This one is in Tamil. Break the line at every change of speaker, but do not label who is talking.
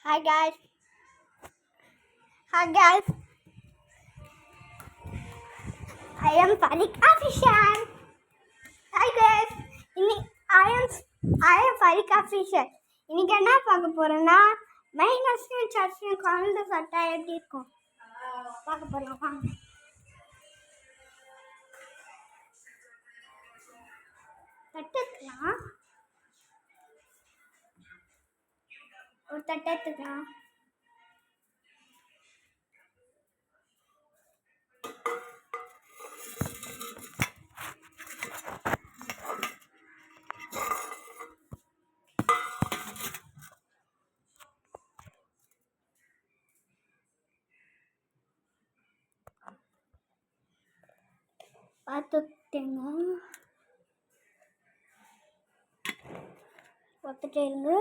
Hi guys. Hi guys. I am Farik Official. Hi guys. I am Farik Official. இன்னைக்கு என்ன பார்க்க போறேன்னா மைனஸையும் சர்ச்சையும் கலந்து சட்டா எப்படி இருக்கும் பார்க்க போறோம் வாங்க. தட்டுக்கலாம் ஒரு தட்டை எடுத்துக்கலாம். பார்த்துட்டேங்க. பார்த்துட்டே இருங்க.